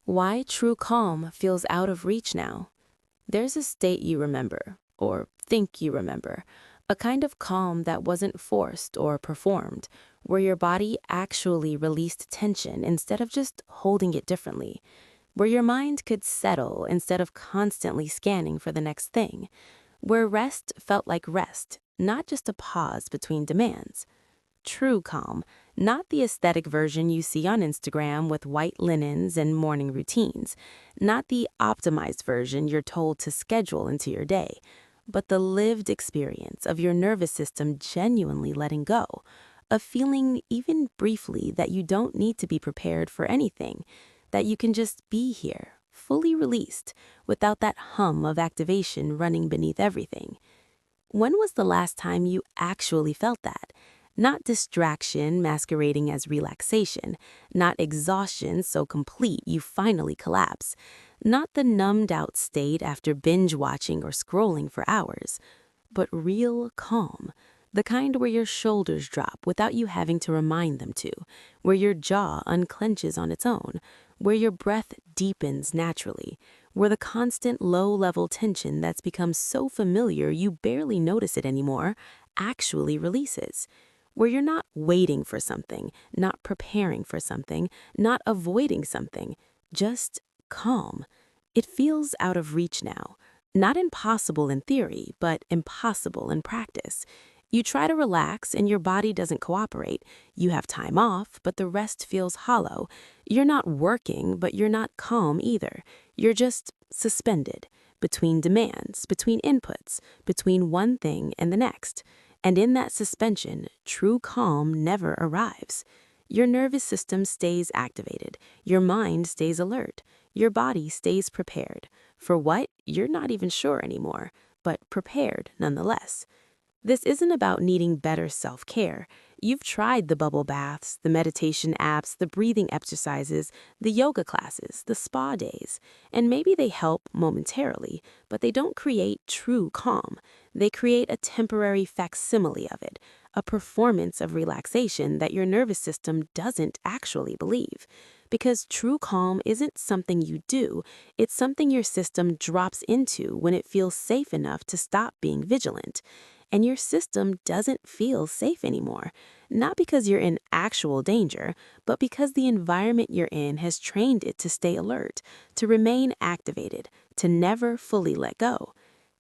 Why true calm feels out of reach now. There's a state you remember, or think you remember, a kind of calm that wasn't forced or performed, where your body actually released tension instead of just holding it differently, where your mind could settle instead of constantly scanning for the next thing, where rest felt like rest, not just a pause between demands. True calm, not the aesthetic version you see on Instagram with white linens and morning routines, not the optimized version you're told to schedule into your day, but the lived experience of your nervous system genuinely letting go, of feeling even briefly that you don't need to be prepared for anything, that you can just be here, fully released, without that hum of activation running beneath everything. When was the last time you actually felt that? Not distraction masquerading as relaxation, not exhaustion so complete you finally collapse, not the numbed out state after binge watching or scrolling for hours, but real calm, the kind where your shoulders drop without you having to remind them to, where your jaw unclenches on its own, where your breath deepens naturally, where the constant low-level tension that's become so familiar you barely notice it anymore actually releases, where you're not waiting for something, not preparing for something, not avoiding something, just calm. It feels out of reach now. Not impossible in theory, but impossible in practice. You try to relax and your body doesn't cooperate. You have time off, but the rest feels hollow. You're not working, but you're not calm either. You're just suspended between demands, between inputs, between one thing and the next. And in that suspension, true calm never arrives. Your nervous system stays activated. Your mind stays alert. Your body stays prepared. For what? You're not even sure anymore, but prepared nonetheless. This isn't about needing better self-care. You've tried the bubble baths, the meditation apps, the breathing exercises, the yoga classes, the spa days, and maybe they help momentarily, but they don't create true calm. They create a temporary facsimile of it, a performance of relaxation that your nervous system doesn't actually believe. Because true calm isn't something you do, it's something your system drops into when it feels safe enough to stop being vigilant. And your system doesn't feel safe anymore, not because you're in actual danger, but because the environment you're in has trained it to stay alert, to remain activated, to never fully let go.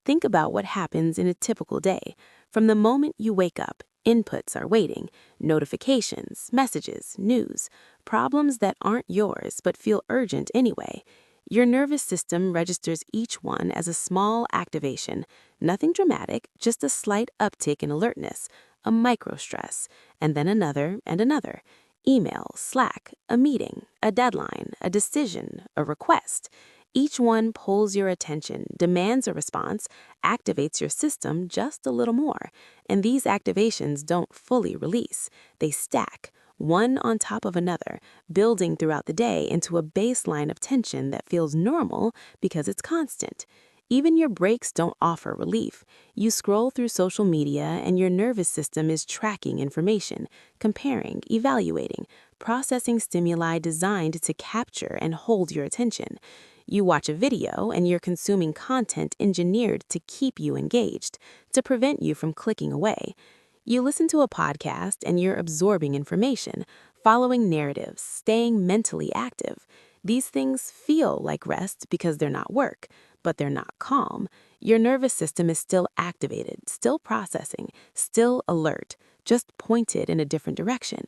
Think about what happens in a typical day. From the moment you wake up, inputs are waiting, notifications, messages, news, problems that aren't yours but feel urgent anyway. Your nervous system registers each one as a small activation, nothing dramatic, just a slight uptick in alertness, a micro stress, and then another and another. Email, Slack, a meeting, a deadline, a decision, a request. Each one pulls your attention, demands a response, activates your system just a little more. And these activations don't fully release. They stack, one on top of another, building throughout the day into a baseline of tension that feels normal because it's constant. Even your breaks don't offer relief. You scroll through social media and your nervous system is tracking information, comparing, evaluating, processing stimuli designed to capture and hold your attention. You watch a video and you're consuming content engineered to keep you engaged, to prevent you from clicking away. You listen to a podcast and you're absorbing information, following narratives, staying mentally active. These things feel like rest because they're not work, but they're not calm. Your nervous system is still activated, still processing, still alert, just pointed in a different direction.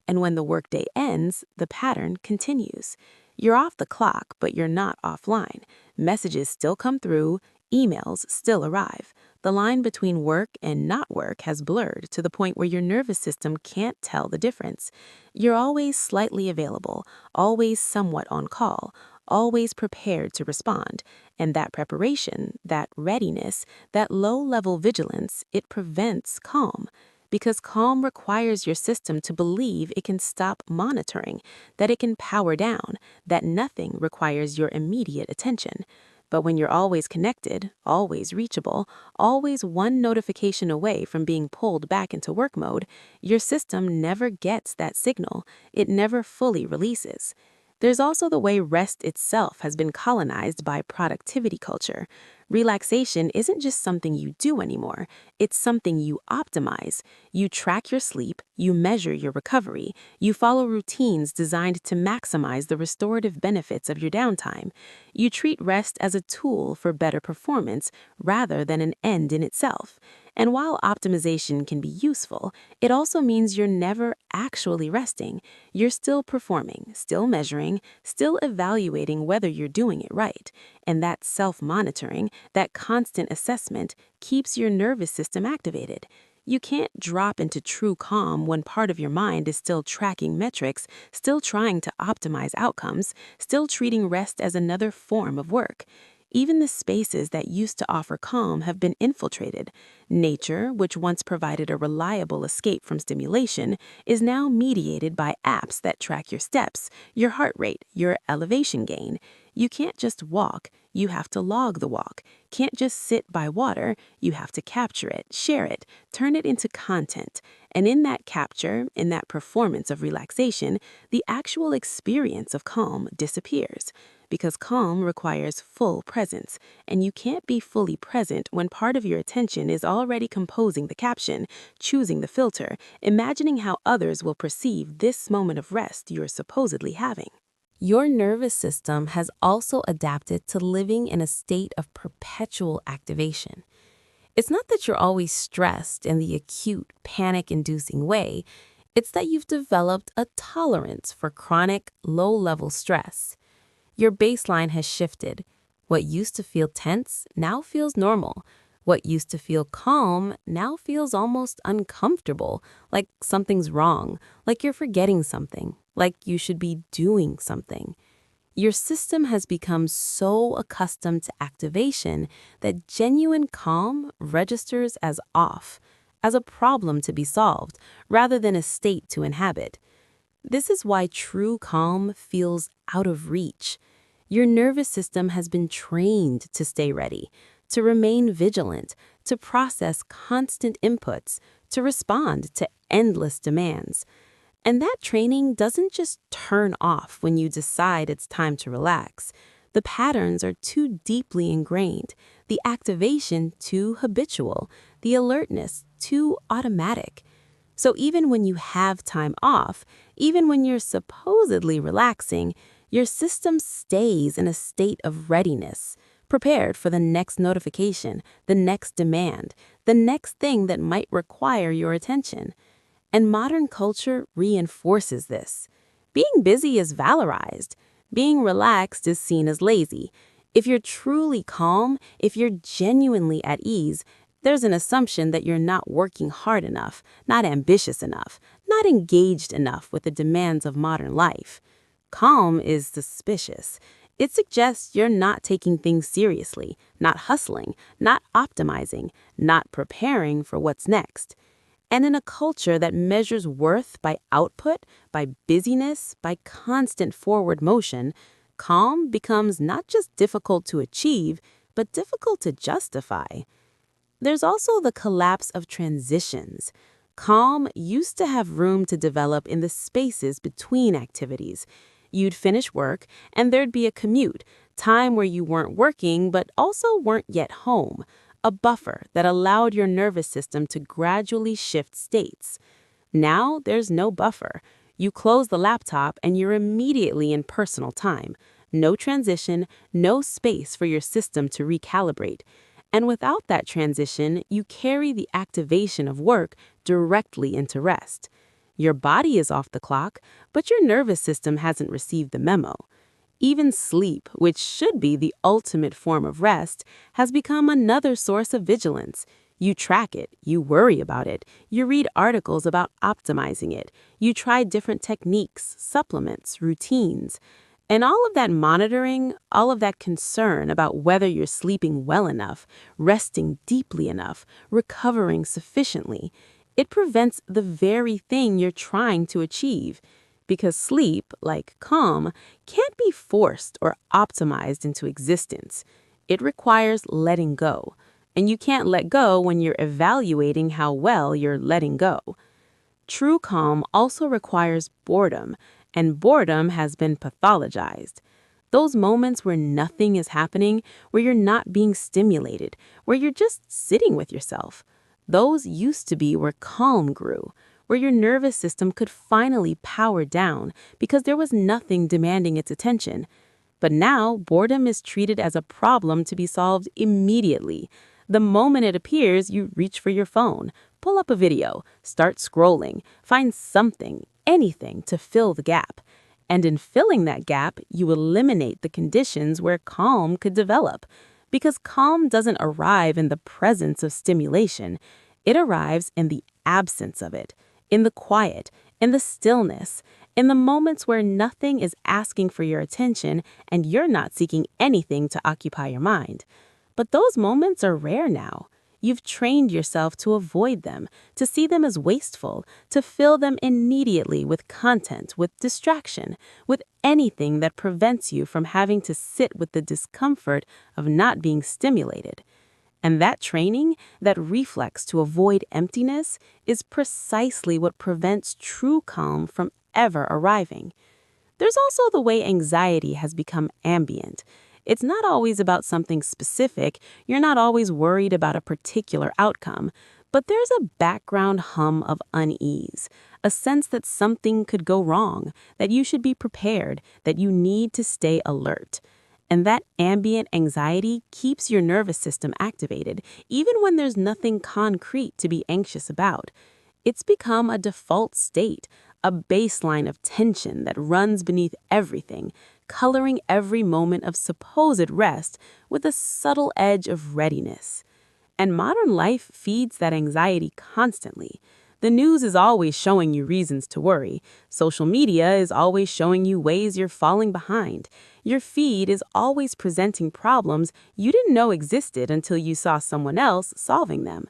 And when the workday ends, the pattern continues. You're off the clock, but you're not offline. Messages still come through, emails still arrive. The line between work and not work has blurred to the point where your nervous system can't tell the difference. You're always slightly available, always somewhat on call, always prepared to respond. And that preparation, that readiness, that low-level vigilance, it prevents calm. Because calm requires your system to believe it can stop monitoring, that it can power down, that nothing requires your immediate attention. But when you're always connected, always reachable, always one notification away from being pulled back into work mode, your system never gets that signal. It never fully releases. There's also the way rest itself has been colonized by productivity culture. Relaxation isn't just something you do anymore, it's something you optimize. You track your sleep, you measure your recovery, you follow routines designed to maximize the restorative benefits of your downtime. You treat rest as a tool for better performance rather than an end in itself. And while optimization can be useful, it also means you're never actually resting. You're still performing, still measuring, still evaluating whether you're doing it right. And that self-monitoring, that constant assessment, keeps your nervous system activated. You can't drop into true calm when part of your mind is still tracking metrics, still trying to optimize outcomes, still treating rest as another form of work. Even the spaces that used to offer calm have been infiltrated. Nature, which once provided a reliable escape from stimulation, is now mediated by apps that track your steps, your heart rate, your elevation gain. You can't just walk, you have to log the walk. Can't just sit by water, you have to capture it, share it, turn it into content. And in that capture, in that performance of relaxation, the actual experience of calm disappears. Because calm requires full presence, and you can't be fully present when part of your attention is already composing the caption, choosing the filter, imagining how others will perceive this moment of rest you're supposedly having. Your nervous system has also adapted to living in a state of perpetual activation. It's not that you're always stressed in the acute, panic-inducing way. It's that you've developed a tolerance for chronic, low-level stress. Your baseline has shifted. What used to feel tense now feels normal. What used to feel calm now feels almost uncomfortable, like something's wrong, like you're forgetting something, like you should be doing something. Your system has become so accustomed to activation that genuine calm registers as off, as a problem to be solved, rather than a state to inhabit. This is why true calm feels out of reach. Your nervous system has been trained to stay ready, to remain vigilant, to process constant inputs, to respond to endless demands. And that training doesn't just turn off when you decide it's time to relax. The patterns are too deeply ingrained, the activation too habitual, the alertness too automatic. So even when you have time off, even when you're supposedly relaxing, your system stays in a state of readiness, prepared for the next notification, the next demand, the next thing that might require your attention. And modern culture reinforces this. Being busy is valorized. Being relaxed is seen as lazy. If you're truly calm, if you're genuinely at ease, there's an assumption that you're not working hard enough, not ambitious enough, not engaged enough with the demands of modern life. Calm is suspicious. It suggests you're not taking things seriously, not hustling, not optimizing, not preparing for what's next. And in a culture that measures worth by output, by busyness, by constant forward motion, calm becomes not just difficult to achieve, but difficult to justify. There's also the collapse of transitions. Calm used to have room to develop in the spaces between activities. You'd finish work, and there'd be a commute, time where you weren't working but also weren't yet home, a buffer that allowed your nervous system to gradually shift states. Now there's no buffer. You close the laptop and you're immediately in personal time. No transition, no space for your system to recalibrate. And without that transition, you carry the activation of work directly into rest. Your body is off the clock, but your nervous system hasn't received the memo. Even sleep, which should be the ultimate form of rest, has become another source of vigilance. You track it, you worry about it, you read articles about optimizing it, you try different techniques, supplements, routines. And all of that monitoring, all of that concern about whether you're sleeping well enough, resting deeply enough, recovering sufficiently, it prevents the very thing you're trying to achieve. Because sleep, like calm, can't be forced or optimized into existence. It requires letting go. And you can't let go when you're evaluating how well you're letting go. True calm also requires boredom, and boredom has been pathologized. Those moments where nothing is happening, where you're not being stimulated, where you're just sitting with yourself. Those used to be where calm grew, where your nervous system could finally power down because there was nothing demanding its attention. But now, boredom is treated as a problem to be solved immediately. The moment it appears, you reach for your phone, pull up a video, start scrolling, find something, anything to fill the gap. And in filling that gap, you eliminate the conditions where calm could develop. Because calm doesn't arrive in the presence of stimulation, it arrives in the absence of it, in the quiet, in the stillness, in the moments where nothing is asking for your attention and you're not seeking anything to occupy your mind. But those moments are rare now. You've trained yourself to avoid them, to see them as wasteful, to fill them immediately with content, with distraction, with anything that prevents you from having to sit with the discomfort of not being stimulated. And that training, that reflex to avoid emptiness, is precisely what prevents true calm from ever arriving. There's also the way anxiety has become ambient. It's not always about something specific, you're not always worried about a particular outcome, but there's a background hum of unease, a sense that something could go wrong, that you should be prepared, that you need to stay alert. And that ambient anxiety keeps your nervous system activated, even when there's nothing concrete to be anxious about. It's become a default state, a baseline of tension that runs beneath everything, coloring every moment of supposed rest with a subtle edge of readiness. And modern life feeds that anxiety constantly. The news is always showing you reasons to worry. Social media is always showing you ways you're falling behind. Your feed is always presenting problems you didn't know existed until you saw someone else solving them.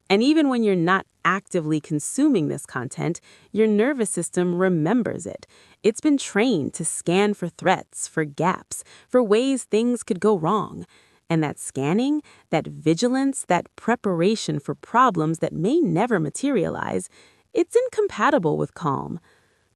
And even when you're not actively consuming this content, your nervous system remembers it. It's been trained to scan for threats, for gaps, for ways things could go wrong. And that scanning, that vigilance, that preparation for problems that may never materialize, it's incompatible with calm.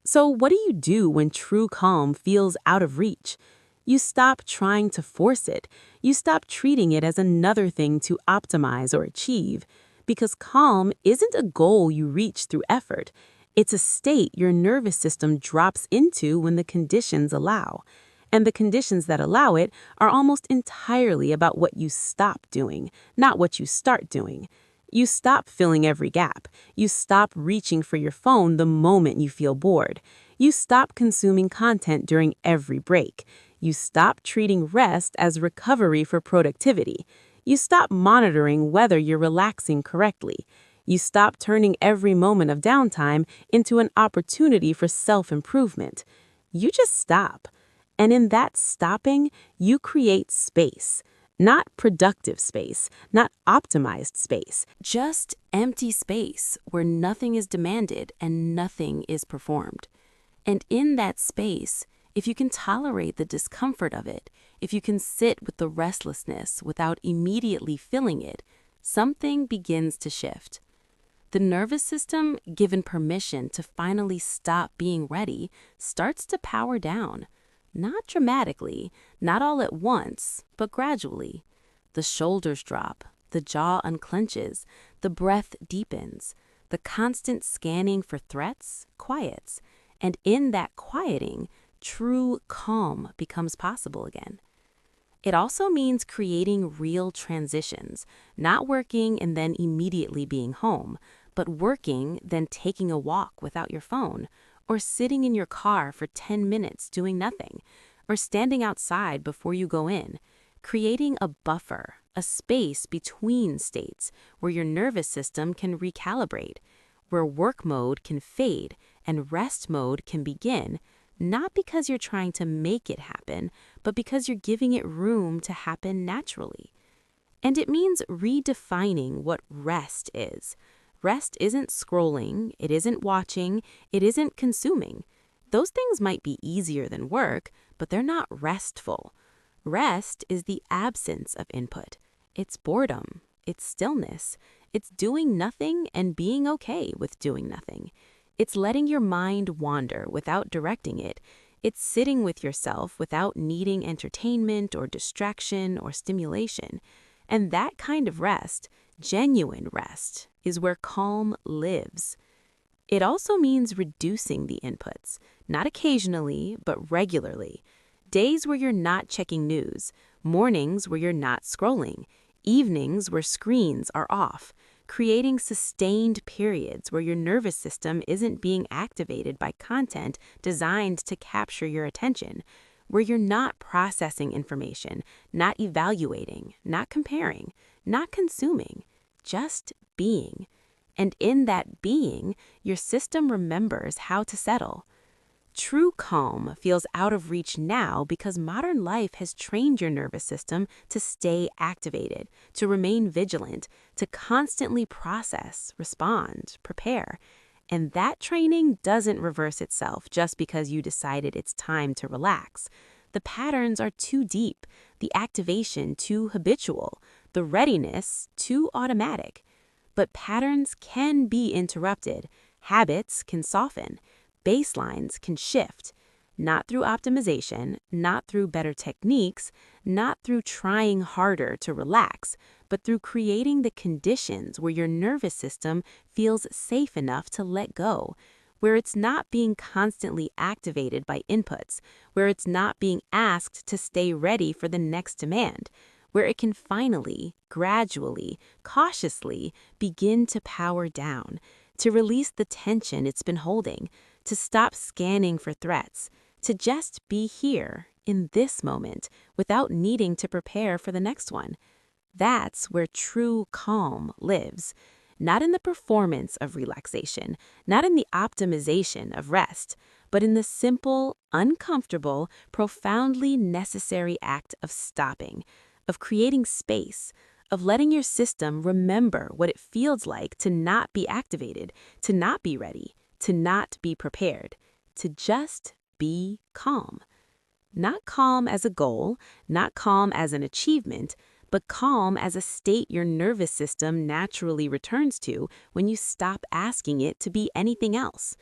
So what do you do when true calm feels out of reach? You stop trying to force it. You stop treating it as another thing to optimize or achieve. Because calm isn't a goal you reach through effort. It's a state your nervous system drops into when the conditions allow. And the conditions that allow it are almost entirely about what you stop doing, not what you start doing. You stop filling every gap. You stop reaching for your phone the moment you feel bored. You stop consuming content during every break. You stop treating rest as recovery for productivity. You stop monitoring whether you're relaxing correctly. You stop turning every moment of downtime into an opportunity for self-improvement. You just stop. And in that stopping, you create space. Not productive space, not optimized space, just empty space where nothing is demanded and nothing is performed. And in that space, if you can tolerate the discomfort of it, if you can sit with the restlessness without immediately filling it, something begins to shift. The nervous system, given permission to finally stop being ready, starts to power down. Not dramatically, not all at once, but gradually. The shoulders drop, the jaw unclenches, the breath deepens, the constant scanning for threats quiets, and in that quieting, true calm becomes possible again. It also means creating real transitions, not working and then immediately being home, but working, then taking a walk without your phone, or sitting in your car for 10 minutes doing nothing, or standing outside before you go in, creating a buffer, a space between states where your nervous system can recalibrate, where work mode can fade and rest mode can begin, not because you're trying to make it happen, but because you're giving it room to happen naturally. And it means redefining what rest is. Rest isn't scrolling, it isn't watching, it isn't consuming. Those things might be easier than work, but they're not restful. Rest is the absence of input. It's boredom, it's stillness, it's doing nothing and being okay with doing nothing. It's letting your mind wander without directing it. It's sitting with yourself without needing entertainment or distraction or stimulation. And that kind of rest, genuine rest, is where calm lives. It also means reducing the inputs, not occasionally, but regularly. Days where you're not checking news, mornings where you're not scrolling, evenings where screens are off, creating sustained periods where your nervous system isn't being activated by content designed to capture your attention, where you're not processing information, not evaluating, not comparing, not consuming, just being. And in that being, your system remembers how to settle. True calm feels out of reach now because modern life has trained your nervous system to stay activated, to remain vigilant, to constantly process, respond, prepare. And that training doesn't reverse itself just because you decided it's time to relax. The patterns are too deep, the activation too habitual, the readiness too automatic. But patterns can be interrupted, habits can soften, baselines can shift, not through optimization, not through better techniques, not through trying harder to relax, but through creating the conditions where your nervous system feels safe enough to let go, where it's not being constantly activated by inputs, where it's not being asked to stay ready for the next demand, where it can finally, gradually, cautiously begin to power down, to release the tension it's been holding, to stop scanning for threats, to just be here in this moment without needing to prepare for the next one. That's where true calm lives. Not in the performance of relaxation, not in the optimization of rest, but in the simple, uncomfortable, profoundly necessary act of stopping, of creating space, of letting your system remember what it feels like to not be activated, to not be ready, to not be prepared, to just be calm. Not calm as a goal, not calm as an achievement, but calm as a state your nervous system naturally returns to when you stop asking it to be anything else.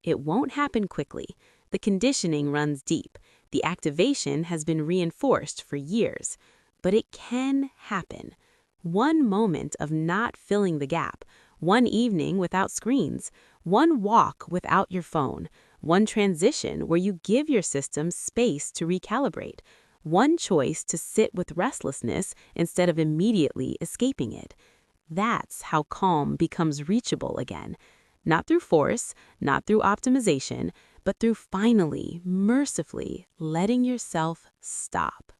It won't happen quickly. The conditioning runs deep. The activation has been reinforced for years. But it can happen. One moment of not filling the gap, one evening without screens, one walk without your phone, one transition where you give your system space to recalibrate, one choice to sit with restlessness instead of immediately escaping it. That's how calm becomes reachable again. Not through force, not through optimization, but through finally, mercifully letting yourself stop.